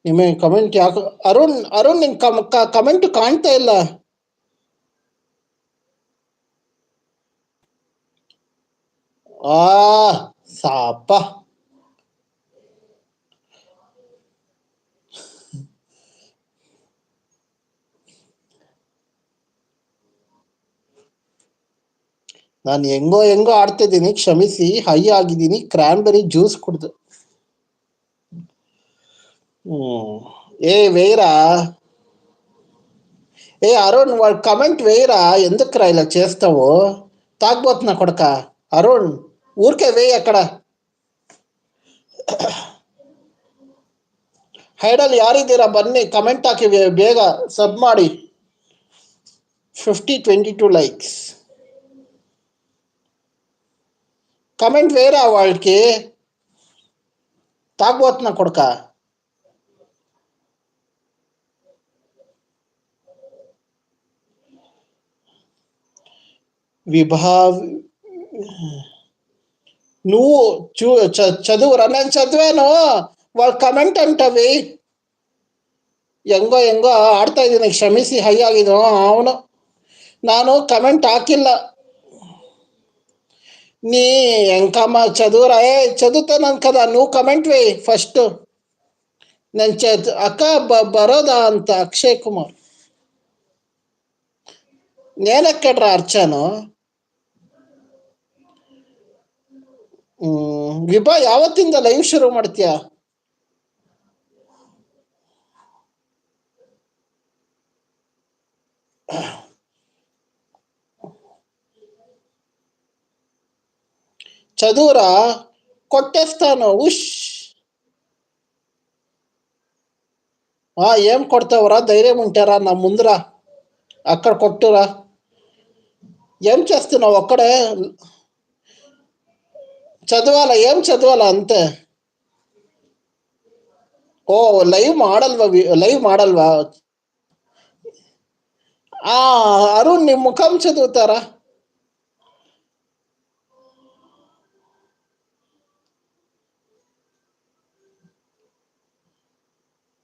ನಿಮಗೆ ಕಮೆಂಟ್ ಯಾಕೆ ಅರುಣ್ ನಿಂಗೆ ಕಮೆಂಟ್ ಕಾಣ್ತಾ ಇಲ್ಲ. ಆ ಸಾಪ ನಾನು ಹೆಂಗೋ ಆಡ್ತಿದ್ದೀನಿ, ಕ್ಷಮಿಸಿ. ಹೈ ಆಗಿದ್ದೀನಿ, ಕ್ರಾನ್ಬೆರಿ ಜ್ಯೂಸ್ ಕುಡ್ದು. ఏ వేయరా ఏ అరుణ్ వాడు కమెంట్ వేయరా, ఎందుకురా ఇలా చేస్తావు? తాగబోతున్నా కొడక. అరుణ్ ఊరికే వేయి అక్కడ. ಹೈಡಲ್ಲಿ ಯಾರಿದ್ದೀರಾ ಬನ್ನಿ, ಕಮೆಂಟ್ ಹಾಕಿ ಬೇಗ, ಸಬ್ ಮಾಡಿ. 22 ಲೈಕ್ಸ್. కమెంట్ వేయరా వాళ్ళకి, తాగబోతున్నా కొడక. విభావ్ నువ్వు చదువురా. నేను చదివాను, వాళ్ళ కమెంట్ అంటవి. ಹೆಂಗೋ ಆಡ್ತಾ ಇದ್ದೀನಿ, ಕ್ಷಮಿಸಿ. ಹೈ ಆಗಿದ್ದು. ಅವನು ನಾನು ಕಮೆಂಟ್ ಹಾಕಿಲ್ಲ. ನೀ ಹೆಂಕಮ್ಮ చదువురా. చదువుతాను కదా, నువ్వు కమెంట్ వేయి ఫస్ట్. నేను అక్క బరోదా ಅಂತ అక్షయ్ కుమార్. నేనెక్కడ్రా అర్చాను. ವಿಭಾ ಯಾವತ್ತಿಂದ ಲೈವ್ ಶುರು ಮಾಡ್ತೀಯಾ? చదువురా, కొట్టేస్తాను. ఉష్. ఏం కొడతావురా? ధైర్యం ఉంటారా నా ముందురా, అక్కడ కొట్టురా. ఏం చేస్తున్నావు ఒక్కడే? చదవాలా? ఏం చదవాలా అంతే. ఓ లైవ్ ಮಾಡಲ್ವಾ? అరుణ్ నీ ముఖం చదువుతారా?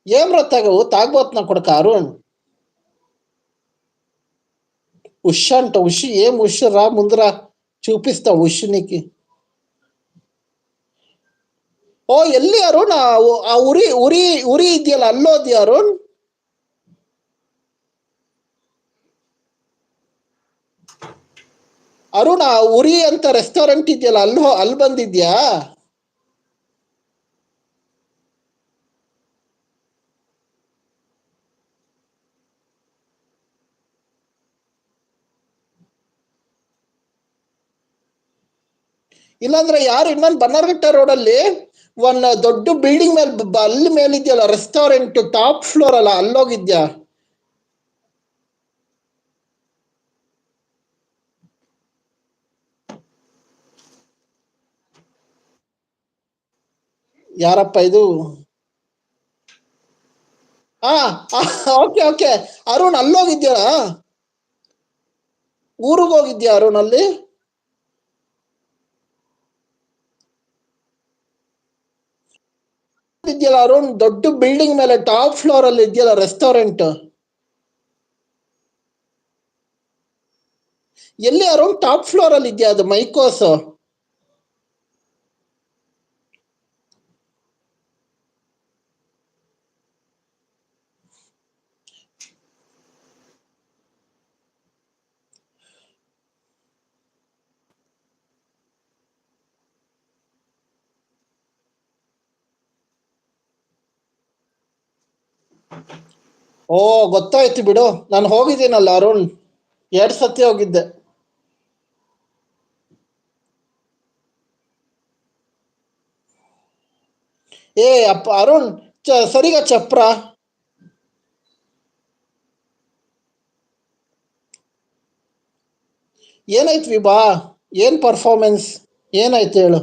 ఏం రా తాగబోతున్నా కొడక అరుణ్. ఉష్ అంట. ఉష్ ఏం ఉష్ రా, ముందురా చూపిస్తా ఉష్ నీకు. ಎಲ್ಲಿ ಅರುಣ್? ಆ ಉರಿ ಇದೆಯಲ್ಲ, ಅಲ್ಲೋದಿ ಅರುಣ್? ಅರುಣ್, ಆ ಉರಿ ಅಂತ ರೆಸ್ಟೋರೆಂಟ್ ಇದೆಯಲ್ಲ, ಅಲ್ಲಿ ಬಂದಿದ್ಯಾ? ಇಲ್ಲಾಂದ್ರೆ ಯಾರು ಇನ್ನೊಂದು ಬನ್ನರ್ಘಟ್ಟ ರೋಡಲ್ಲಿ ಒಂದು ದೊಡ್ಡ ಬಿಲ್ಡಿಂಗ್ ಮೇಲೆ ಅಲ್ಲಿ ಮೇಲಿದ್ಯಲ್ಲ ರೆಸ್ಟೋರೆಂಟ್, ಟಾಪ್ ಫ್ಲೋರ್ ಅಲ್ಲ, ಅಲ್ಲೋಗಿದ್ಯಾ? ಯಾರಪ್ಪ ಇದು? ಓಕೆ. ಅರುಣ್ ಅಲ್ಲೋಗಿದ್ಯಾ? ಊರಿಗೆ ಹೋಗಿದ್ಯಾ ಅರುಣ್? ಅಲ್ಲಿ ಇದೆಯಲ್ಲ ಅರುಣ್, ದೊಡ್ಡ ಬಿಲ್ಡಿಂಗ್ ಮೇಲೆ ಟಾಪ್ ಫ್ಲೋರ್ ಅಲ್ಲಿ ಇದೆಯಲ್ಲ ರೆಸ್ಟೋರೆಂಟ್. ಎಲ್ಲಿ ಅರುಣ್? ಟಾಪ್ ಫ್ಲೋರ್ ಅಲ್ಲಿ ಇದೆಯಾ ಅದು? ಮೈಕೋಸ್. ಗೊತ್ತಾಯ್ತು ಬಿಡು. ನಾನು ಹೋಗಿದ್ದೀನಲ್ಲ ಅರುಣ್, 2 ಸತಿ ಹೋಗಿದ್ದೆ. ಅಪ್ಪ ಅರುಣ್, ಸರಿಗ ಚಪ್ರಾ. ಏನಾಯ್ತು ವಿಭಾ? ಏನ್ ಪರ್ಫಾರ್ಮೆನ್ಸ್ ಏನಾಯ್ತು ಹೇಳು?